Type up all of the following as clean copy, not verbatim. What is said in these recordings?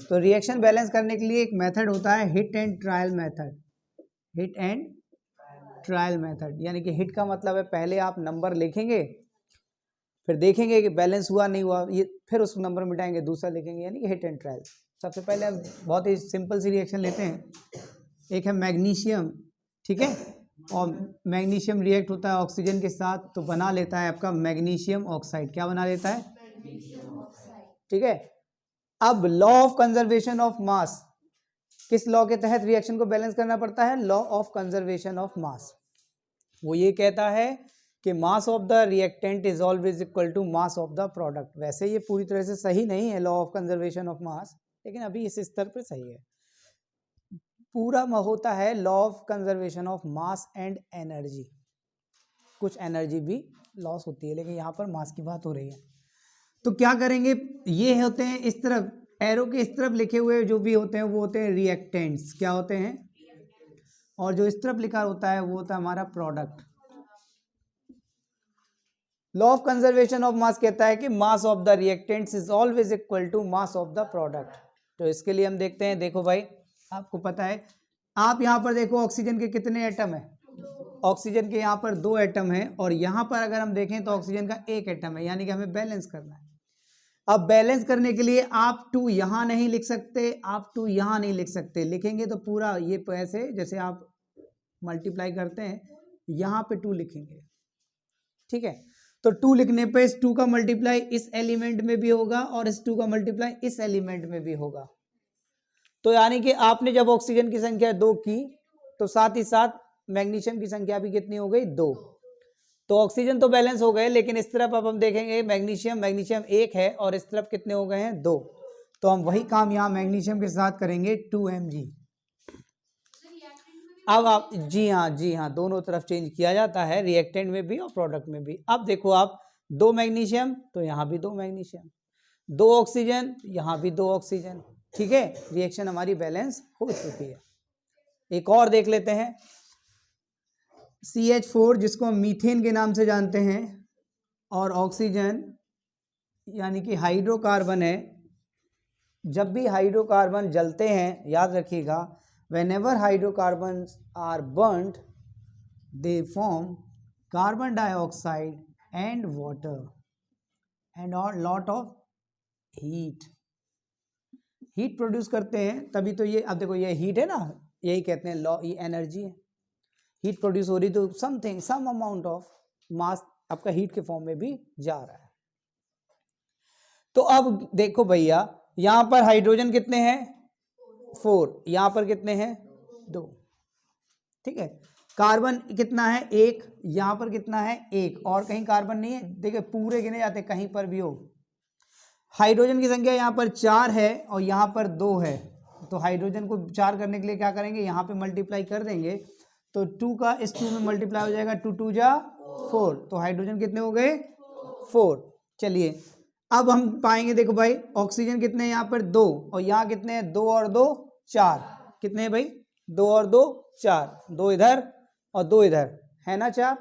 तो reaction balance करने के लिए एक मेथड होता है hit and trial method. Hit and trial method यानी कि हिट का मतलब है पहले आप नंबर लिखेंगे, फिर देखेंगे कि बैलेंस हुआ नहीं हुआ, ये फिर उस नंबर मिटाएंगे, दूसरा लिखेंगे, यानी कि हिट एंड ट्रायल। सबसे पहले हम बहुत ही सिंपल सी रिएक्शन लेते हैं। एक है मैग्नीशियम, ठीक है, और मैग्नीशियम रिएक्ट होता है ऑक्सीजन के साथ तो बना लेता है आपका मैग्नीशियम ऑक्साइड। क्या बना लेता है? ठीक है। अब लॉ ऑफ कंजर्वेशन ऑफ मास, किस लॉ के तहत रिएक्शन को बैलेंस करना पड़ता है? Law of conservation of mass. वो ये कहता है कि mass of the reactant is always equal to mass of the product. वैसे ये पूरी तरह से सही नहीं है law of conservation of mass, लेकिन अभी इस स्तर पे सही है। पूरा होता है law of conservation of mass and energy. कुछ एनर्जी भी लॉस होती है, लेकिन यहाँ पर मास की बात हो रही है। तो क्या करेंगे, ये होते हैं इस तरफ एरो के इस तरफ लिखे हुए जो भी होते हैं वो होते हैं रिएक्टेंट्स। क्या होते हैं? और जो इस तरफ लिखा होता है वो होता है हमारा product. Law of conservation of mass कहता है कि mass of the reactants is always equal to mass of the product. तो इसके लिए हम देखते हैं, देखो भाई आपको पता है, आप यहाँ पर देखो ऑक्सीजन के कितने एटम है? ऑक्सीजन के यहाँ पर 2 एटम है, और यहाँ पर अगर हम देखें तो ऑक्सीजन का 1 एटम है, यानी कि हमें बैलेंस करना है। अब बैलेंस करने के लिए आप 2 यहाँ नहीं लिख सकते, आप 2 यहाँ नहीं लिख सकते। लिखेंगे तो पूरा ये ऐसे जैसे आप मल्टीप्लाई करते हैं, यहाँ पे 2 लिखेंगे, ठीक है। तो 2 लिखने पे इस 2 का मल्टीप्लाई इस एलिमेंट में भी होगा और इस 2 का मल्टीप्लाई इस एलिमेंट में भी होगा। तो यानी कि आपने जब ऑक्सीजन की संख्या 2 की तो साथ ही साथ मैग्नीशियम की संख्या भी कितनी हो गई? 2। तो ऑक्सीजन तो बैलेंस हो गए, लेकिन इस तरफ अब हम देखेंगे मैग्नीशियम 1 है और इस तरफ कितने हो गए हैं? 2। तो हम वही काम यहाँ मैग्नीशियम के साथ करेंगे 2Mg। अब आप जी हाँ दोनों तरफ चेंज किया जाता है, रिएक्टेंट में भी और प्रोडक्ट में भी। अब देखो आप 2 मैग्नीशियम तो यहाँ भी 2 मैग्नीशियम, 2 ऑक्सीजन यहाँ भी 2 ऑक्सीजन, ठीक है। रिएक्शन हमारी बैलेंस हो चुकी है। एक और देख लेते हैं, CH4 जिसको हम मीथेन के नाम से जानते हैं, और ऑक्सीजन यानी कि हाइड्रोकार्बन है। जब भी हाइड्रोकार्बन जलते हैं, याद रखिएगा, whenever hydrocarbons are burnt they form carbon dioxide and water and a lot of heat produce करते हैं, तभी तो ये, अब देखो ये हीट है ना, यही कहते हैं लॉ, ये एनर्जी है। हीट प्रोड्यूस हो रही तो something some amount of mass आपका हीट के फॉर्म में भी जा रहा है। तो अब देखो भैया, यहां पर हाइड्रोजन कितने हैं? 4। यहां पर कितने हैं? 2, ठीक है। कार्बन कितना है? 1। यहां पर कितना है? 1। और कहीं कार्बन नहीं है, देखिए पूरे गिने जाते कहीं पर भी हो। हाइड्रोजन की संख्या यहाँ पर 4 है और यहाँ पर 2 है, तो हाइड्रोजन को 4 करने के लिए क्या करेंगे, यहाँ पे मल्टीप्लाई कर देंगे, तो 2 का इस 2 में मल्टीप्लाई हो जाएगा, 2 2 जा 4, तो हाइड्रोजन कितने हो गए? 4। चलिए अब हम पाएंगे, देखो भाई ऑक्सीजन कितने हैं यहाँ पर? 2, और यहाँ कितने हैं? 2 और 2 4। कितने हैं भाई? 2 और 2 4, 2 इधर और 2 इधर, है ना 4।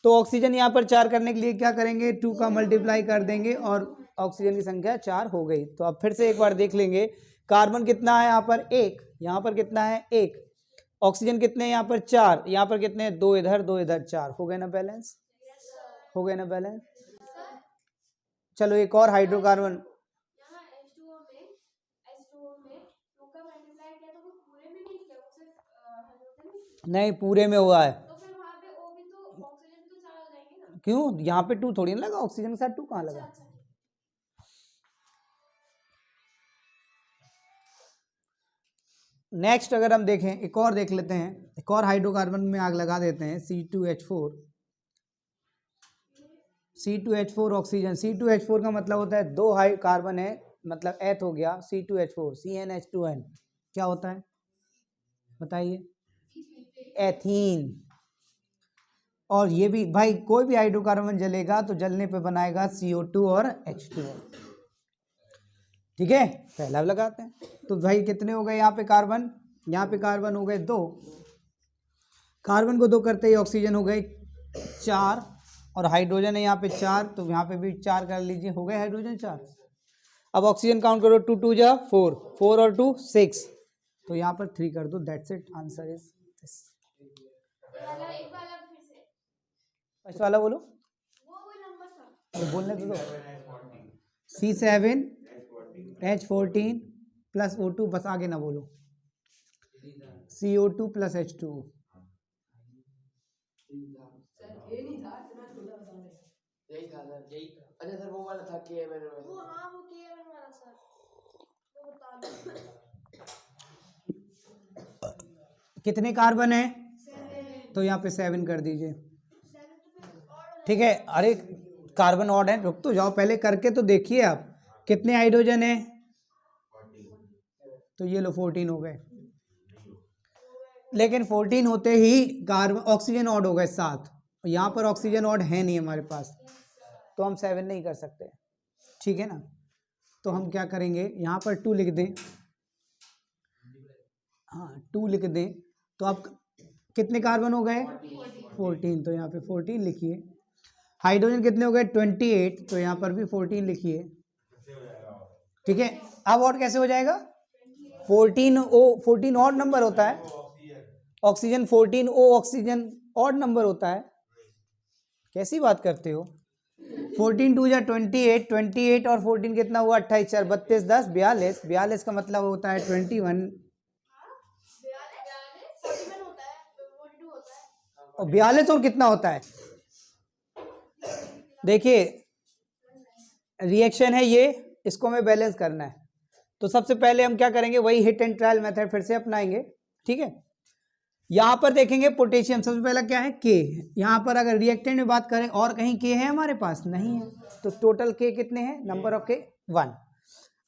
तो ऑक्सीजन यहाँ पर 4 करने के लिए क्या करेंगे? 2 का मल्टीप्लाई कर देंगे और ऑक्सीजन की संख्या 4 हो गई। तो अब फिर से एक बार देख लेंगे, कार्बन कितना है यहाँ पर? 1। यहाँ पर कितना है? 1। ऑक्सीजन कितने हैं यहाँ पर? 4। यहाँ पर कितने हैं? 2 इधर 2 इधर, 4। हो गए ना बैलेंस? हो गए ना बैलेंस? चलो एक और हाइड्रोकार्बन, नहीं पूरे में हुआ है। क्यों? यहाँ पे 2 थोड़ी ना लगा, ऑक्सीजन के साथ 2 कहाँ लगा? नेक्स्ट अगर हम देखें, एक और देख लेते हैं, एक और हाइड्रोकार्बन में आग लगा देते हैं, C2H4। C2H4 ऑक्सीजन, C2H4 का मतलब होता है 2 हाई कार्बन है, मतलब एथ हो गया C2H4, CnH2n क्या होता है बताइए? एथीन। और ये भी भाई कोई भी हाइड्रोकार्बन जलेगा तो जलने पे बनाएगा CO2 और H2O, ठीक है। पहला लगाते हैं, तो भाई कितने हो गए यहाँ पे कार्बन? यहाँ पे कार्बन हो गए 2, कार्बन को 2 करते ही ऑक्सीजन हो गए 4, और हाइड्रोजन है यहाँ पे 4, तो यहाँ पे भी 4 कर लीजिए, हो गए हाइड्रोजन 4। अब ऑक्सीजन काउंट करो, 2 2 जा 4, 4 और 2 6, तो यहाँ पर 3 कर दो, that's it, answer is this. First वाला बोलो, बोलने दो। C7H14 प्लस O2, बस आगे ना बोलो, CO2 प्लस H2। अच्छा सर वो वाला था KMN में। वो हाँ वो KMN वाला सर, वो बता दो। कितने कार्बन है? 7, तो यहाँ पे 7 कर दीजिए, ठीक है। अरे कार्बन ऑड है, रुक तो जाओ, पहले करके तो देखिए आप, कितने हाइड्रोजन है? तो ये लो 14 हो गए, लेकिन 14 होते ही कार्बन ऑक्सीजन ऑड हो गए 7, यहाँ पर ऑक्सीजन ऑड है नहीं हमारे पास, तो हम 7 नहीं कर सकते, ठीक है ना। तो हम क्या करेंगे, यहाँ पर 2 लिख दें, हाँ 2 लिख दें, तो आप कितने कार्बन हो गए? 14, तो यहाँ पे 14 लिखिए। हाइड्रोजन कितने हो गए? 28, तो यहाँ पर भी 14 लिखिए, ठीक है। अब ऑड कैसे हो जाएगा? 14 ऑड नंबर होता है, oxygen 14O oxygen odd number होता है, कैसी बात करते हो? 14 2 जा 28, 28 और 14 कितना हुआ? 28 4 32 10 42, 42 का मतलब होता है 21, और 42 और कितना होता है? देखिए रिएक्शन है ये, इसको हमें बैलेंस करना है, तो सबसे पहले हम क्या करेंगे, वही हिट एंड ट्रायल मेथड फिर से अपनाएंगे, ठीक है। यहां पर देखेंगे पोटेशियम, सबसे पहला क्या है? के। यहां पर अगर रिएक्टेंट में बात करें और कहीं के है हमारे पास? नहीं है, तो टोटल के कितने हैं? नंबर ऑफ के 1।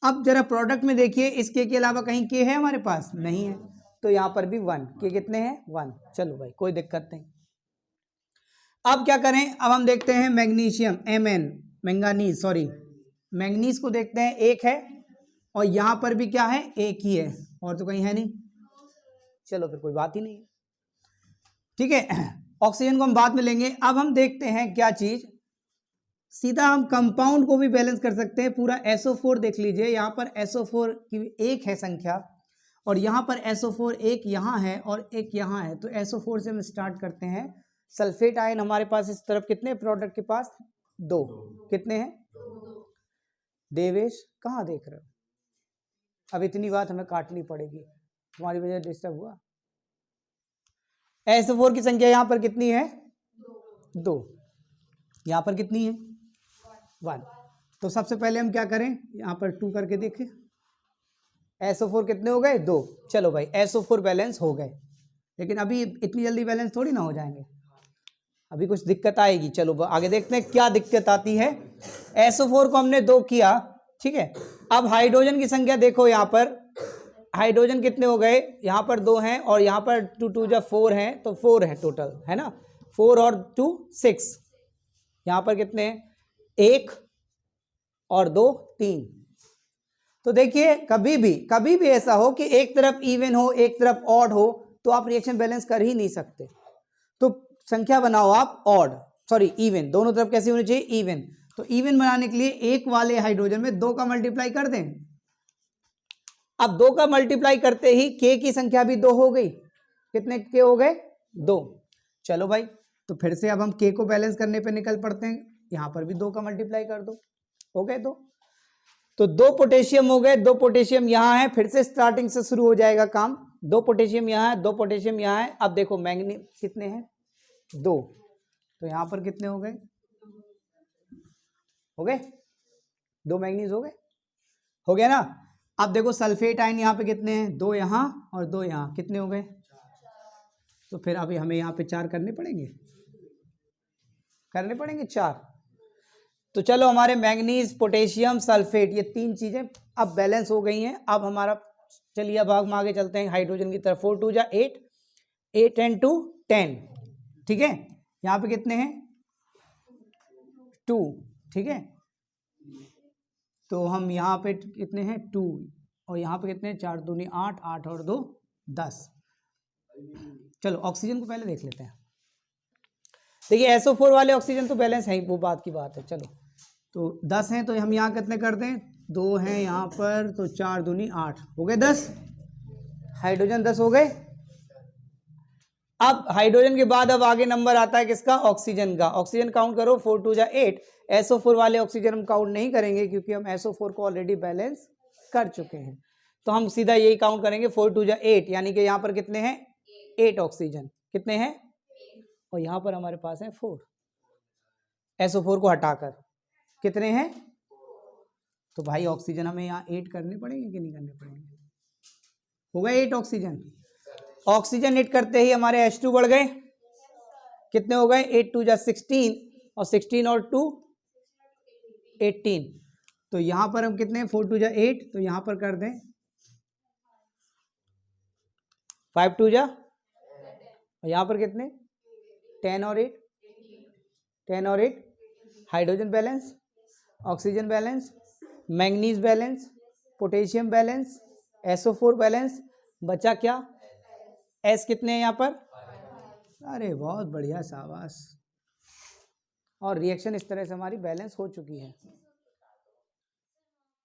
अब जरा प्रोडक्ट में देखिए, इस के अलावा कहीं के है हमारे पास? नहीं है, तो यहां पर भी 1, के कितने हैं? 1। चलो भाई कोई दिक्कत नहीं। अब क्या करें, अब हम देखते हैं मैग्नीशियम, मैंगानीज, सॉरी मैंगनीज को देखते हैं, एक है, और यहां पर भी क्या है? एक ही है, और तो कहीं है नहीं, चलो फिर कोई बात ही नहीं है, ठीक है। ऑक्सीजन को हम बाद में लेंगे। अब हम देखते हैं क्या चीज, सीधा हम कंपाउंड को भी बैलेंस कर सकते हैं। पूरा SO4 देख लीजिए, यहाँ पर SO4 की एक है संख्या, और यहाँ पर SO4 एक यहाँ है और एक यहाँ है, तो SO4 से हम स्टार्ट करते हैं। सल्फेट आयन हमारे पास इस तरफ कितने प्रोडक्ट के पास? 2, कितने हैं? देवेश कहाँ देख रहे हो? अब इतनी बात हमें काटनी पड़ेगी, तुम्हारी वजह डिस्टर्ब हुआ। SO4 की संख्या यहाँ पर कितनी है? 2, यहाँ पर कितनी है? 1। तो सबसे पहले हम क्या करें, यहाँ पर 2 करके देखें, SO4 कितने हो गए? 2। चलो भाई SO4 बैलेंस हो गए, लेकिन अभी इतनी जल्दी बैलेंस थोड़ी ना हो जाएंगे, अभी कुछ दिक्कत आएगी। चलो आगे देखते हैं क्या दिक्कत आती है। SO4 को हमने 2 किया, ठीक है। अब हाइड्रोजन की संख्या देखो, यहाँ पर हाइड्रोजन कितने हो गए? यहाँ पर 2 हैं, और यहाँ पर 2 2 जा 4 हैं, तो 4 है टोटल, है ना। 4 और 2 6, यहाँ पर कितने हैं? 1 और 2 3। तो देखिए कभी भी ऐसा हो कि एक तरफ इवन हो एक तरफ ऑड हो, तो आप रिएक्शन बैलेंस कर ही नहीं सकते। तो संख्या बनाओ आप ऑड, सॉरी इवन, दोनों तरफ कैसी होनी चाहिए? इवन। तो इवन बनाने के लिए एक वाले हाइड्रोजन में 2 का मल्टीप्लाई कर दें। अब 2 का मल्टीप्लाई करते ही के की संख्या भी 2 हो गई। कितने के हो गए? 2। चलो भाई, तो फिर से अब हम के को बैलेंस करने पे निकल पड़ते हैं। यहां पर भी 2 का मल्टीप्लाई कर दो, हो गए 2। तो 2 पोटेशियम हो गए, 2 पोटेशियम यहां है, फिर से स्टार्टिंग से शुरू हो जाएगा काम। 2 पोटेशियम यहां है, 2 पोटेशियम यहां है। अब देखो मैंगनीज कितने हैं? 2, तो यहां पर कितने हो गए? 2 मैंगनीज हो गए, हो गया ना। अब देखो सल्फेट आयन यहाँ पे कितने हैं? 2 यहाँ और 2 यहाँ, कितने हो गए? तो फिर अभी हमें यहाँ पे 4 करने पड़ेंगे 4। तो चलो हमारे मैंगनीज, पोटेशियम, सल्फेट, ये 3 चीजें अब बैलेंस हो गई हैं। अब हमारा, चलिए अब हम आगे चलते हैं हाइड्रोजन की तरफ। 4 2 जा 8, 8 and 2 10, ठीक है। यहाँ पे कितने हैं? 2, ठीक है। तो हम यहाँ पे कितने हैं? 2, और यहाँ पे कितने हैं? 4 दूनी 8, 8 और 2 10। चलो ऑक्सीजन को पहले देख लेते हैं। देखिए SO4 वाले ऑक्सीजन तो बैलेंस है ही, वो बात की बात है। चलो तो 10 हैं, तो हम यहाँ कितने कर दें? 2 हैं यहाँ पर, तो 4 दूनी 8 हो गए 10। हाइड्रोजन 10 हो गए। अब हाइड्रोजन के बाद अब आगे नंबर आता है किसका? ऑक्सीजन का। ऑक्सीजन काउंट करो, 4 2 जा 8। SO4 वाले ऑक्सीजन हम काउंट नहीं करेंगे क्योंकि हम SO4 को ऑलरेडी बैलेंस कर चुके हैं, तो हम सीधा यही काउंट करेंगे 4 2 जा 8, यानी कि यहाँ पर कितने हैं? 8 ऑक्सीजन। कितने हैं? और यहाँ पर हमारे पास है 4। SO4 को हटाकर कितने हैं? तो भाई ऑक्सीजन हमें यहाँ 8 करने पड़ेंगे कि नहीं करने पड़ेंगे? हो गए 8 ऑक्सीजन। ऑक्सीजन 8 करते ही हमारे H2 बढ़ गए। कितने हो गए? 8 2 जा 16 और 16 और 2 18। तो यहां पर हम कितने? 4 2 जा 8, तो यहां पर कर दें 5 2 जा, और यहां पर कितने? 10 और 8, 10 और 8। Hydrogen balance, oxygen balance, manganese balance, potassium balance, SO4 balance, बचा क्या? S कितने हैं यहाँ पर? अरे बहुत बढ़िया, शाबाश। और रिएक्शन इस तरह से हमारी बैलेंस हो चुकी है।